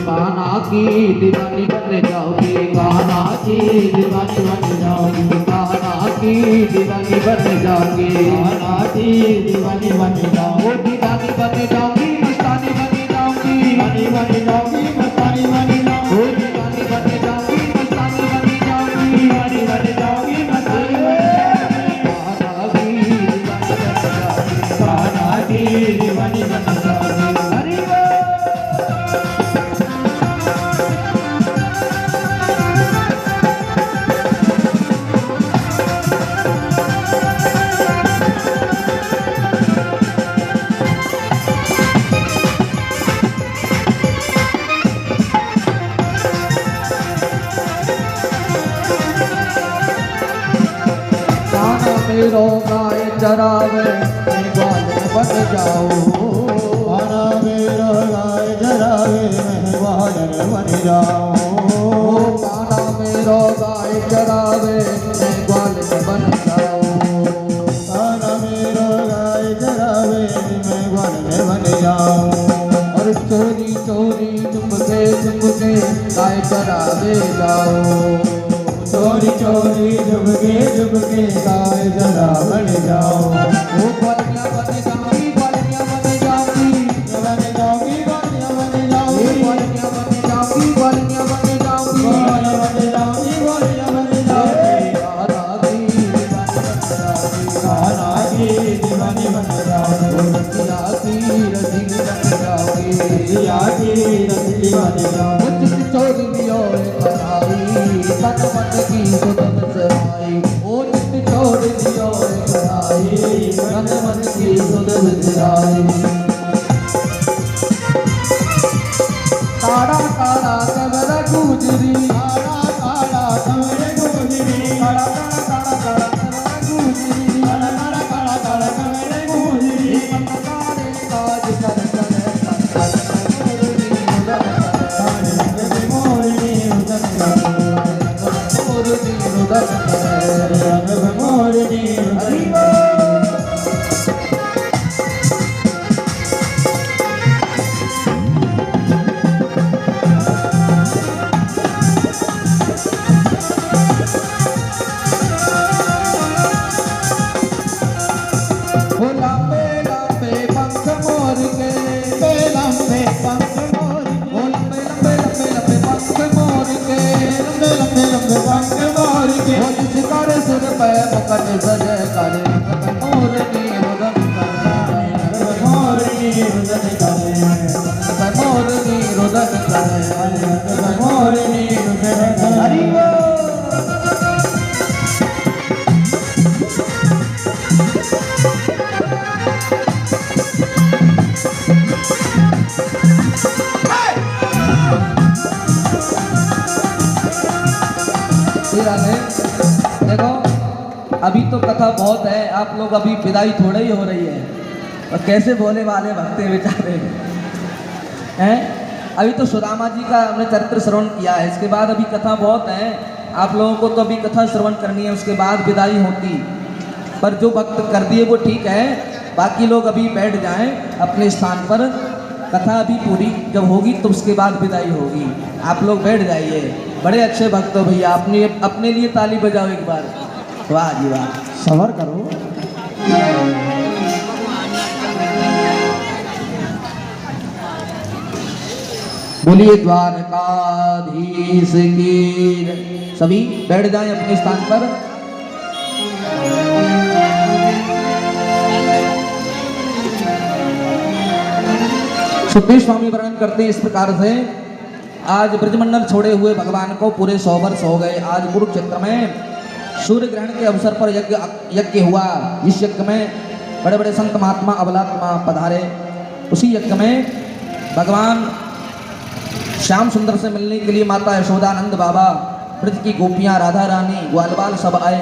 कान्हा की दीवानी बन जाओगी, कान्हा की दीवानी बन जाओगी, कान्हा की दीवानी बन जाओगी, कान्हा की दीवानी बन जाओगी, दीवानी बन जाओगी, मस्तानी बन जाओगी, दीवानी बन जाओगी, मस्तानी बन जाओगी, दीवानी बन जाओगी, मस्तानी बन जाओगी, दीवानी बन जाओगी, मस्तानी बन जाओगी, कान्हा की दीवानी बन जाओगी। मेरो गाय चरावे मैं ग्वाल बन जाऊं, कान्हा मेरो गाय चरावे मैं ग्वाल बन जाऊं, कान्हा मेरो गाय चरावे मैं ग्वाल बन जाऊं, कान्हा मेरो गाय चरावे मैं ग्वाल बन जाऊं, और चोरी चोरी चुपके गाय चरावे जाऊं, चोरी चोरी झुमके गाय जरा बन जाओ, वो ग्वालिया बन जाऊंगी, ग्वालिया बन जाऊंगी, बन जाऊंगी, ग्वालिया बन जाऊंगी, ग्वालिया बन जाऊंगी, ग्वालिया बन जाऊंगी, ग्वालिया बन जाऊंगी, ग्वालिया बन जाऊंगी, कान्हा की दीवानी बन जाऊंगी, रसिया की रसीली बन जाऊंगी, रसिया की रसीली बन जाऊंगी, मुझ चोरी लियो तन मन की सुधन सराई, ओ चित छोड़ दियो कढ़ाई, तन मन की सुधन सराई, काड़ा काड़ा कमर गुजरी, काड़ा काड़ा कमर गुजरी, काड़ा काड़ा काड़ा कमर गुजरी, काड़ा काड़ा काड़ा कमर गुजरी, कारे काज कर मुकट सज करे मोरनी रुदन करे, मोरनी रुदन करे, मोरनी रुदन करे, मोरनी रुदन करे। देखो अभी तो कथा बहुत है, आप लोग अभी विदाई थोड़ा ही हो रही है, और कैसे भोले वाले भक्ते बेचारे हैं। अभी तो सुदामा जी का हमने चरित्र श्रवण किया है, इसके बाद अभी कथा बहुत है, आप लोगों को तो अभी कथा श्रवण करनी है, उसके बाद विदाई होती, पर जो भक्त कर दिए वो ठीक है, बाकी लोग अभी बैठ जाएं अपने स्थान पर, कथा अभी पूरी जब होगी तो उसके बाद विदाई होगी, आप लोग बैठ जाइए। बड़े अच्छे भक्त हो भैया, अपने लिए ताली बजाओ एक बार, वाह जी वाह, सबर करो। बोलिए द्वारकाधीश की। सभी बैठ जाएं अपने स्थान पर। सुखदेव स्वामी वर्णन करते हैं इस प्रकार से, आज ब्रजमंडल छोड़े हुए भगवान को पूरे 100 वर्ष हो गए। आज कुरुक्षेत्र में सूर्य ग्रहण के अवसर पर यज्ञ हुआ। इस यज्ञ में बड़े बड़े संत महात्मा अबलात्मा पधारे। उसी यज्ञ में भगवान श्याम सुंदर से मिलने के लिए माता यशोदानंद बाबा, ब्रज की गोपियां, राधा रानी, ग्वाल बाल सब आए।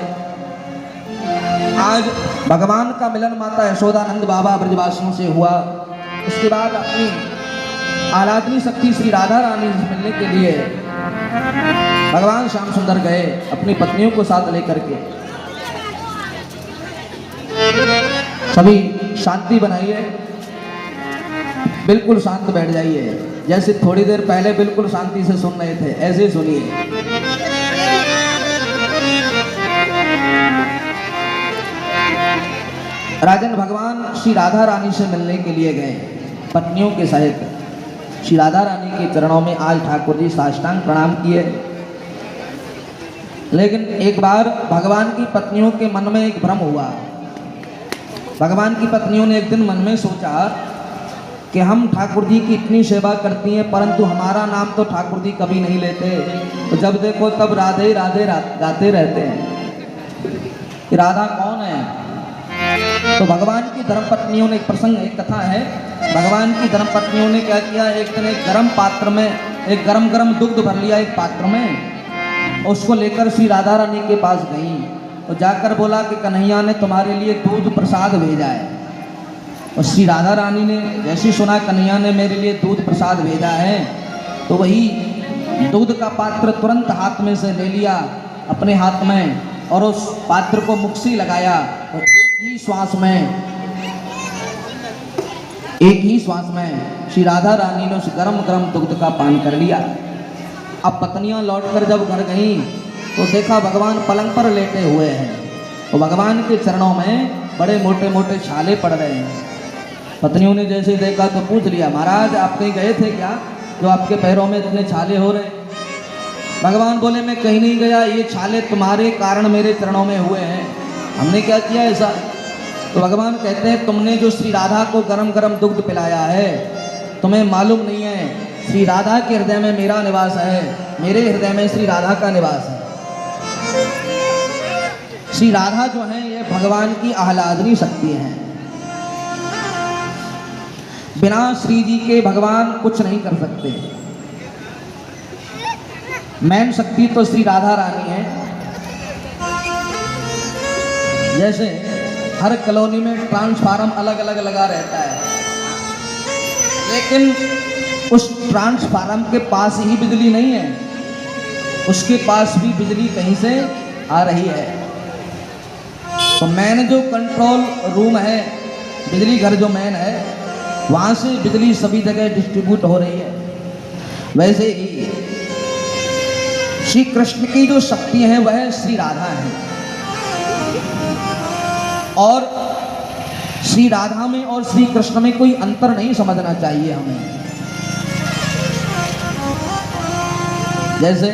आज भगवान का मिलन माता यशोदानंद बाबा ब्रजवासियों से हुआ। उसके बाद अपनी आराधनी शक्ति श्री राधा रानी से मिलने के लिए भगवान श्याम सुंदर गए अपनी पत्नियों को साथ लेकर के। सभी शांति बनाइए, बिल्कुल शांत बैठ जाइए। जैसे थोड़ी देर पहले बिल्कुल शांति से सुन रहे थे, ऐसे सुनिए। राजन भगवान श्री राधा रानी से मिलने के लिए गए पत्नियों के सहित। श्री राधा रानी के चरणों में आज ठाकुर जी साष्टांग प्रणाम किए। लेकिन एक बार भगवान की पत्नियों के मन में एक भ्रम हुआ। भगवान की पत्नियों ने एक दिन मन में सोचा कि हम ठाकुर जी की इतनी सेवा करती हैं, परंतु हमारा नाम तो ठाकुर जी कभी नहीं लेते। तो जब देखो तब राधे राधे गाते रहते हैं कि राधा कौन है। तो भगवान की धर्मपत्नियों ने, एक प्रसंग, एक कथा है, भगवान की धर्मपत्नियों ने क्या किया, एक दिन एक गर्म पात्र में एक गरम गरम दुग्ध भर लिया एक पात्र में, उसको लेकर श्री राधा रानी के पास गई। तो जाकर बोला कि कन्हैया ने तुम्हारे लिए दूध प्रसाद भेजा है। और श्री राधा रानी ने जैसे सुना कन्हैया ने मेरे लिए दूध प्रसाद भेजा है, तो वही दूध का पात्र तुरंत हाथ में से ले लिया अपने हाथ में और उस पात्र को मुख से लगाया और एक ही श्वास में श्री राधा रानी ने उस गरम गरम दुग्ध का पान कर लिया। अब पत्नियां लौटकर जब घर गईं तो देखा भगवान पलंग पर लेटे हुए हैं और भगवान के चरणों में बड़े मोटे मोटे छाले पड़ रहे हैं। पत्नियों ने जैसे देखा तो पूछ लिया, महाराज आप कहीं गए थे क्या जो आपके पैरों में इतने छाले हो रहे? भगवान बोले मैं कहीं नहीं गया, ये छाले तुम्हारे कारण मेरे चरणों में हुए हैं, हमने क्या किया ऐसा? तो भगवान कहते हैं तुमने जो श्री राधा को गरम गरम दुग्ध पिलाया है, तुम्हें मालूम नहीं है श्री राधा के हृदय में मेरा निवास है, मेरे हृदय में श्री राधा का निवास है। श्री राधा जो है ये भगवान की आह्लादनी शक्ति है। बिना श्री जी के भगवान कुछ नहीं कर सकते। मेन शक्ति तो श्री राधा रानी है। जैसे हर कॉलोनी में ट्रांसफार्मर अलग अलग लगा रहता है, लेकिन उस ट्रांसफार्मर के पास ही बिजली नहीं है, उसके पास भी बिजली कहीं से आ रही है। तो मेन जो कंट्रोल रूम है, बिजली घर जो मेन है, वहाँ से बिजली सभी जगह डिस्ट्रीब्यूट हो रही है। वैसे ही श्री कृष्ण की जो शक्ति है वह श्री राधा है। और श्री राधा में और श्री कृष्ण में कोई अंतर नहीं समझना चाहिए हमें। जैसे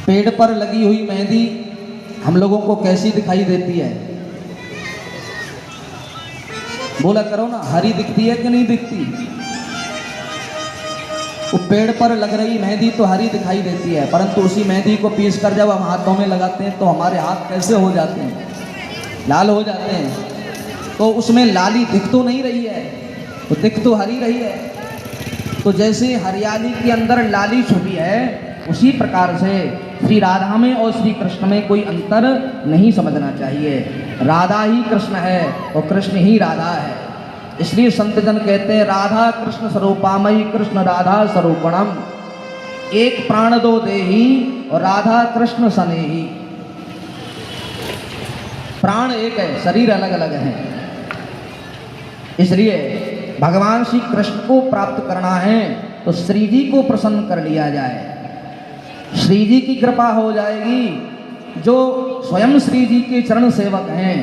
पेड़ पर लगी हुई मेहंदी हम लोगों को कैसी दिखाई देती है? बोला करो ना, हरी दिखती है कि नहीं दिखती? वो पेड़ पर लग रही मेहंदी तो हरी दिखाई देती है, परंतु उसी मेहंदी को पीस कर जब हम हाथों में लगाते हैं तो हमारे हाथ कैसे हो जाते हैं? लाल हो जाते हैं। तो उसमें लाली दिख तो नहीं रही है, वो दिख तो हरी रही है। तो जैसे हरियाली के अंदर लाली छुपी है, उसी प्रकार से श्री राधा में और श्री कृष्ण में कोई अंतर नहीं समझना चाहिए। राधा ही कृष्ण है और कृष्ण ही राधा है। इसलिए संत जन कहते हैं राधा कृष्ण स्वरूपामयी कृष्ण राधा स्वरूपणम, एक प्राण दो देही और राधा कृष्ण सनेही। प्राण एक है, शरीर अलग अलग है। इसलिए भगवान श्री कृष्ण को प्राप्त करना है तो श्री जी को प्रसन्न कर लिया जाए, श्री जी की कृपा हो जाएगी। जो स्वयं श्री जी के चरण सेवक हैं,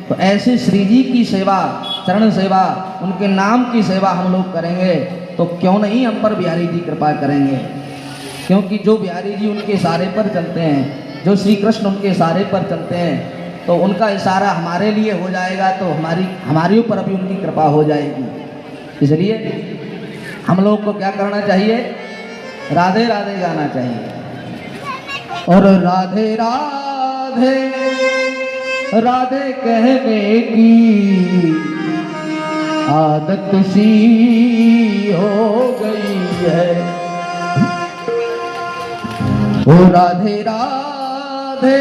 तो ऐसे श्री जी की सेवा, चरण सेवा, उनके नाम की सेवा हम लोग करेंगे तो क्यों नहीं हम पर बिहारी जी कृपा करेंगे। क्योंकि जो बिहारी जी उनके इशारे पर चलते हैं, जो श्री कृष्ण उनके इशारे पर चलते हैं, तो उनका इशारा हमारे लिए हो जाएगा तो हमारे ऊपर भी उनकी कृपा हो जाएगी। इसलिए हम लोग को क्या करना चाहिए? राधे राधे गाना चाहिए। और राधे राधे राधे कहने की आदत सी हो गई है। ओ राधे राधे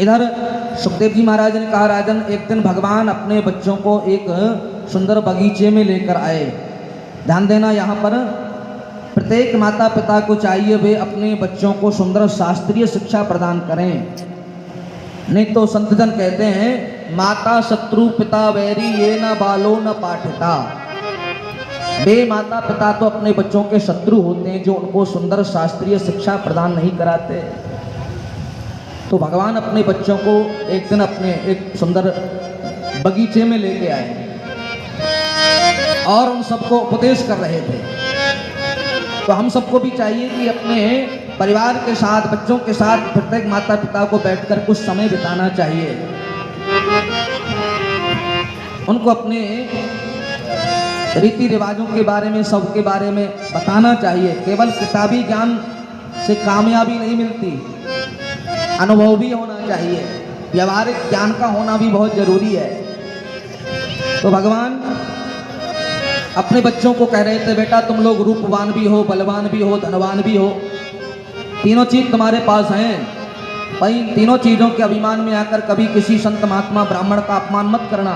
इधर सुखदेव जी महाराज ने कहा, राजन एक दिन भगवान अपने बच्चों को एक सुंदर बगीचे में लेकर आए। ध्यान देना, यहाँ पर प्रत्येक माता पिता को चाहिए वे अपने बच्चों को सुंदर शास्त्रीय शिक्षा प्रदान करें। नहीं तो संतजन कहते हैं, माता शत्रु पिता वैरी ये न बालो न पाठिता। वे माता पिता तो अपने बच्चों के शत्रु होते हैं जो उनको सुंदर शास्त्रीय शिक्षा प्रदान नहीं कराते। तो भगवान अपने बच्चों को एक दिन अपने एक सुंदर बगीचे में लेके आए और उन सबको उपदेश कर रहे थे। तो हम सबको भी चाहिए कि अपने परिवार के साथ, बच्चों के साथ प्रत्येक माता पिता को बैठकर कुछ समय बिताना चाहिए। उनको अपने रीति रिवाजों के बारे में, सबके बारे में बताना चाहिए। केवल किताबी ज्ञान से कामयाबी नहीं मिलती, अनुभव भी होना चाहिए, व्यवहारिक ज्ञान का होना भी बहुत जरूरी है। तो भगवान अपने बच्चों को कह रहे थे, बेटा तुम लोग रूपवान भी हो, बलवान भी हो, धनवान भी हो, तीनों चीज तुम्हारे पास हैं। भाई तीनों चीजों के अभिमान में आकर कभी किसी संत महात्मा ब्राह्मण का अपमान मत करना,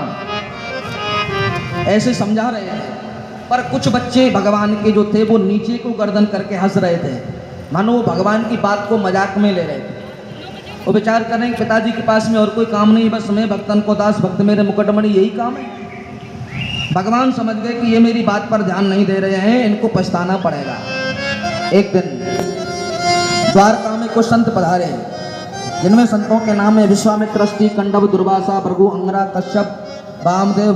ऐसे समझा रहे थे। पर कुछ बच्चे भगवान के जो थे वो नीचे को गर्दन करके हंस रहे थे, मानो वो भगवान की बात को मजाक में ले रहे थे। वो विचार कर रहे हैं पिताजी के पास में और कोई काम नहीं, बस मैं भक्तन को दास, भक्त मेरे मुकुटमणि, यही काम है। भगवान समझ गए कि ये मेरी बात पर ध्यान नहीं दे रहे हैं, इनको पछताना पड़ेगा। एक दिन द्वारका में कुछ संत पधारे, जिनमें संतों के नाम में विश्वामित्र, कंडव, दुर्वासा, भृगु, अंगरा, कश्यप, वामदेव